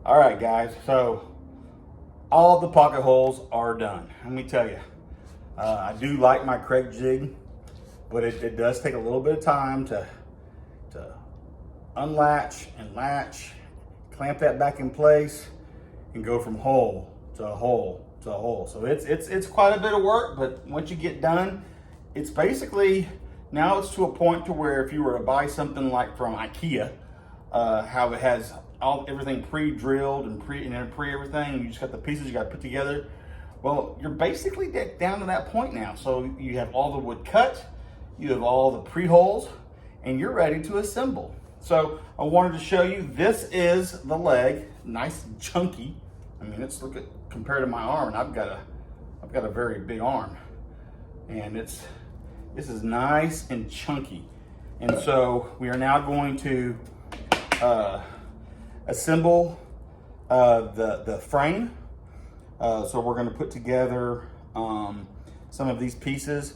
All right, guys, so all the pocket holes are done. Let me tell you, I do like my Craig jig, but it does take a little bit of time to unlatch and latch, clamp that back in place, and go from hole to hole to hole. So it's quite a bit of work, but once you get done, it's basically, now it's to a point to where if you were to buy something like from IKEA, how it has everything pre-drilled and pre everything, you just got the pieces you got to put together. Well, you're basically down to that point now. So you have all the wood cut, you have all the pre-holes, and you're ready to assemble. So I wanted to show you, this is the leg, nice and chunky. I mean, let's look at, compared to my arm, and I've got a very big arm, and this is nice and chunky. And so we are now going to assemble the frame. So we're going to put together some of these pieces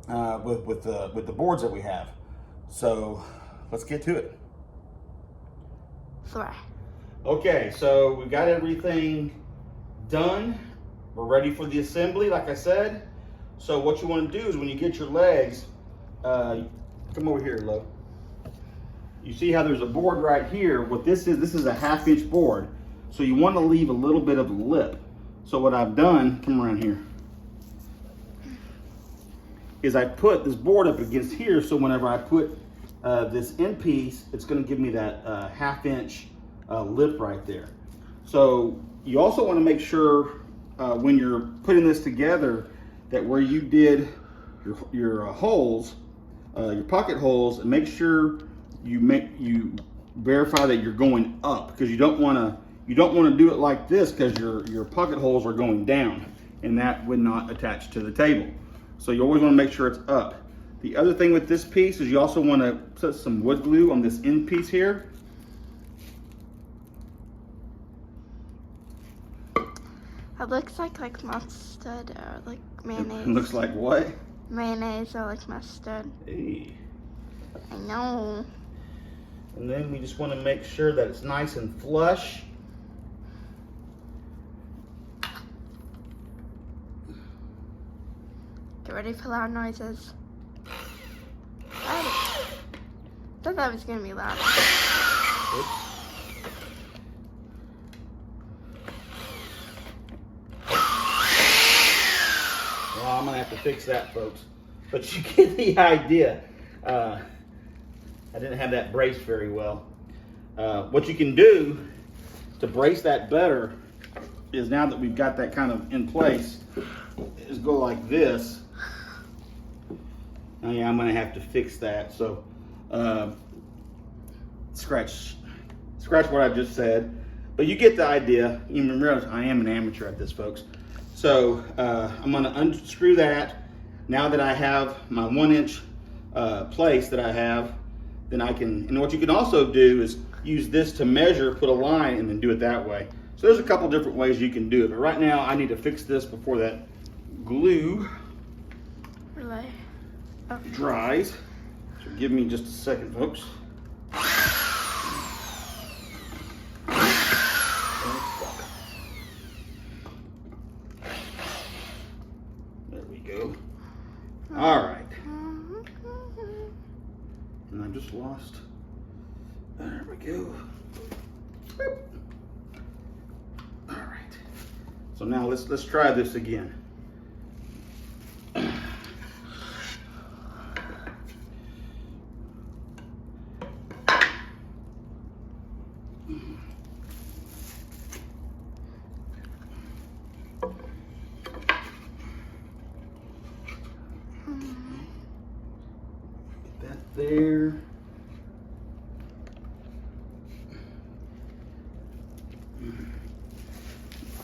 with the boards that we have. So let's get to it. Sure. Okay, so we've got everything done. We're ready for the assembly, like I said. So what you want to do is when you get your legs, come over here, Lo. You see how there's a board right here? What this is a 1/2 inch board. So you want to leave a little bit of a lip. So what I've done, come around here, is I put this board up against here, so whenever I put this end piece, it's going to give me that 1/2 inch lip right there. So you also want to make sure when you're putting this together that where you did your holes, your pocket holes, and make sure you verify that you're going up, because you don't want to do it like this, because your pocket holes are going down and that would not attach to the table. So you always want to make sure it's up. The other thing with this piece is you also want to put some wood glue on this end piece here. It looks like mustard or like mayonnaise. It looks like what? Mayonnaise or like mustard. Hey. I know. And then we just want to make sure that it's nice and flush. Get ready for loud noises. I thought that was gonna be loud. Oops. Well, I'm gonna have to fix that, folks. But you get the idea. I didn't have that braced very well. What you can do to brace that better is, now that we've got that kind of in place, is go like this. Oh yeah, I'm gonna have to fix that. So scratch what I just said. But you get the idea. You remember, I am an amateur at this, folks. So I'm gonna unscrew that. Now that I have my 1 inch place that I have, then I can, and what you can also do is use this to measure, put a line, and then do it that way. So there's a couple different ways you can do it. But right now I need to fix this before that glue dries. So give me just a second, folks. There we go. All right. And I just lost. There we go. All right. So now let's try this again. Get that there.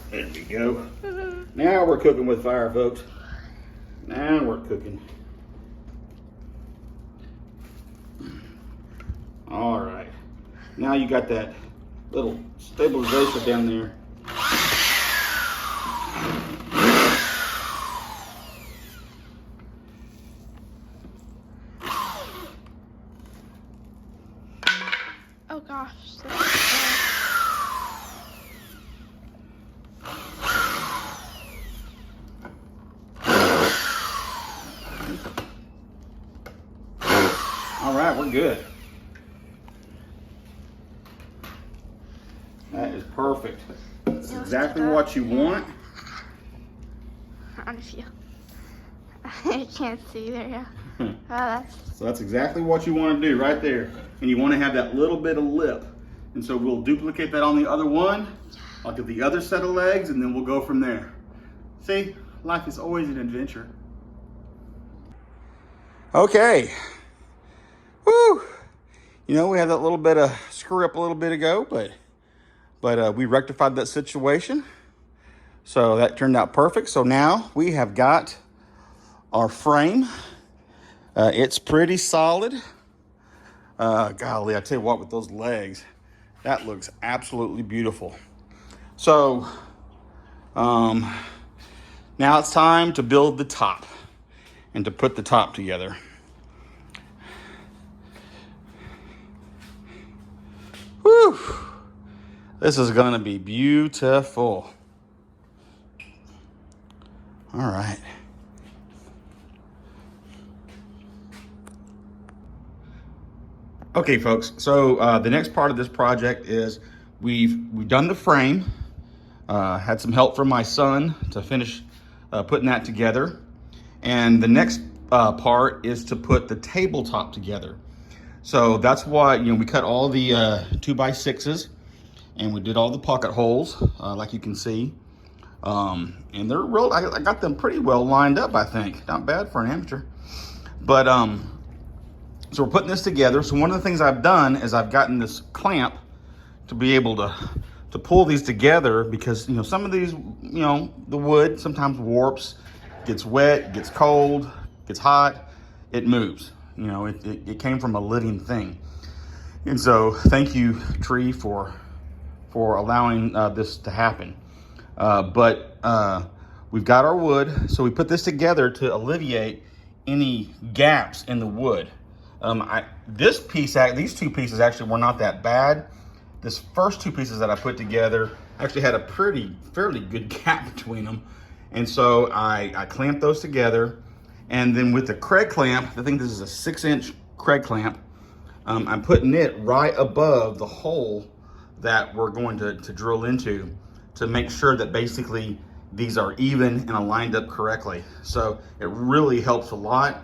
There we go. Now we're cooking with fire, folks. Now we're cooking. All right. Now you got that little stabilization down there. Oh gosh. Yeah, we're good. That is perfect. That's exactly what you want. On a few. I can't see there, yeah. So that's exactly what you want to do right there. And you want to have that little bit of lip. And so we'll duplicate that on the other one. I'll get the other set of legs and then we'll go from there. See, life is always an adventure. Okay. Woo! You know, we had that little bit of screw up a little bit ago, but we rectified that situation. So that turned out perfect. So now we have got our frame. It's pretty solid. Golly, I tell you what, with those legs, that looks absolutely beautiful. So now it's time to build the top and to put the top together. Whew. This is gonna be beautiful. All right. Okay, folks, so the next part of this project is we've done the frame, had some help from my son to finish putting that together. And the next part is to put the tabletop together. So that's why, you know, we cut all the 2x6s and we did all the pocket holes, like you can see. And they're real, I got them pretty well lined up, I think. Not bad for an amateur. But, so we're putting this together. So one of the things I've done is I've gotten this clamp to be able to pull these together because, you know, some of these, you know, the wood sometimes warps, gets wet, gets cold, gets hot, it moves. You know, it came from a living thing. And so thank you, tree, for allowing this to happen. But we've got our wood, so we put this together to alleviate any gaps in the wood. These two pieces actually were not that bad. This first two pieces that I put together actually had a fairly good gap between them. And so I clamped those together. And then with the Craig clamp, I think this is a 6-inch Craig clamp, I'm putting it right above the hole that we're going to drill into to make sure that basically these are even and aligned up correctly. So it really helps a lot.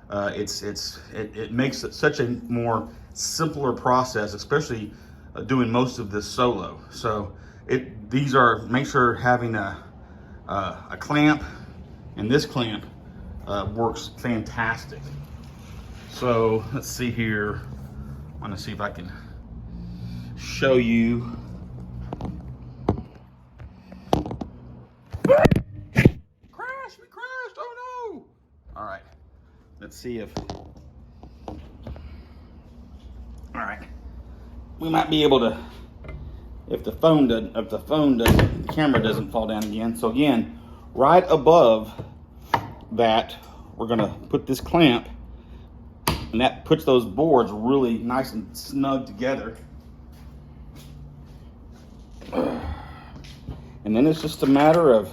It makes it such a more simpler process, especially doing most of this solo. So make sure having a clamp and this clamp works fantastic. So let's see here. I want to see if I can show you. We crashed, oh no. All right, let's see if, all right, we might be able to, if the camera doesn't fall down again. So again, right above that, we're gonna put this clamp, and that puts those boards really nice and snug together. And then it's just a matter of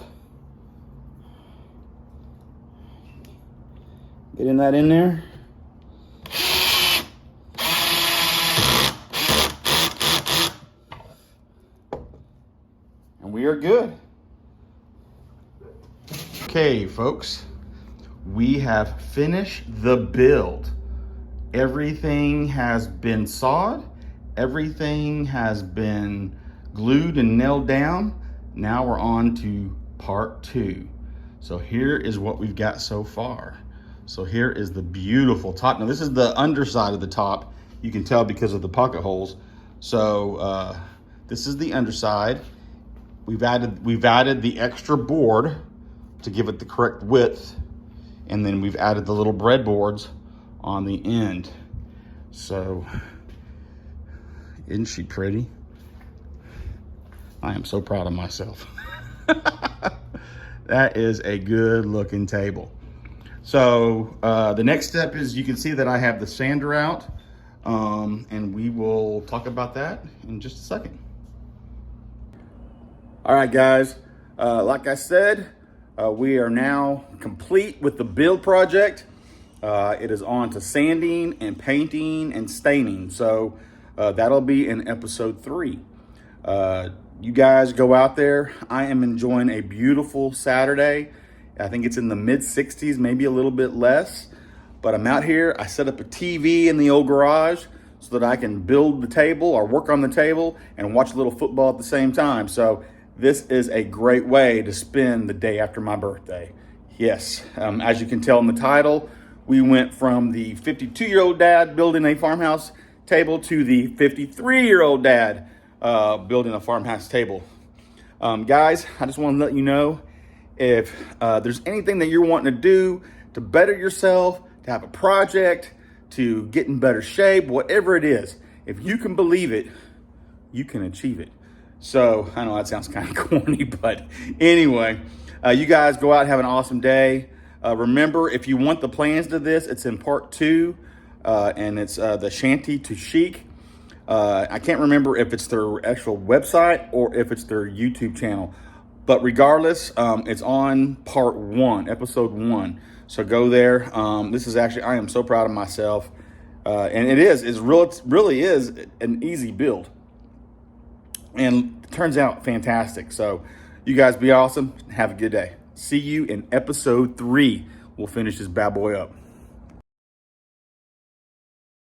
getting that in there. And we are good. Okay, folks, we have finished the build. Everything has been sawed. Everything has been glued and nailed down. Now we're on to part 2. So here is what we've got so far. So here is the beautiful top. Now this is the underside of the top. You can tell because of the pocket holes. So this is the underside. We've added the extra board to give it the correct width. And then we've added the little breadboards on the end. So isn't she pretty? I am so proud of myself. That is a good looking table. So the next step is, you can see that I have the sander out, and we will talk about that in just a second. All right, guys, like I said, we are now complete with the build project. It is on to sanding and painting and staining. So that'll be in episode 3. You guys go out there. I am enjoying a beautiful Saturday. I think it's in the mid 60s, maybe a little bit less. But I'm out here. I set up a TV in the old garage so that I can build the table or work on the table and watch a little football at the same time. So this is a great way to spend the day after my birthday. Yes, as you can tell in the title, we went from the 52-year-old dad building a farmhouse table to the 53-year-old dad building a farmhouse table. Guys, I just want to let you know, if there's anything that you're wanting to do to better yourself, to have a project, to get in better shape, whatever it is, if you can believe it, you can achieve it. So I know that sounds kind of corny, but anyway, you guys go out and have an awesome day. Remember, if you want the plans to this, it's in part 2, and it's the Shanty to Chic. I can't remember if it's their actual website or if it's their YouTube channel, but regardless, it's on part 1, episode 1. So go there. This is actually, I am so proud of myself. And it really is an easy build. And it turns out fantastic. So you guys be awesome. Have a good day. See you in episode 3. We'll finish this bad boy up.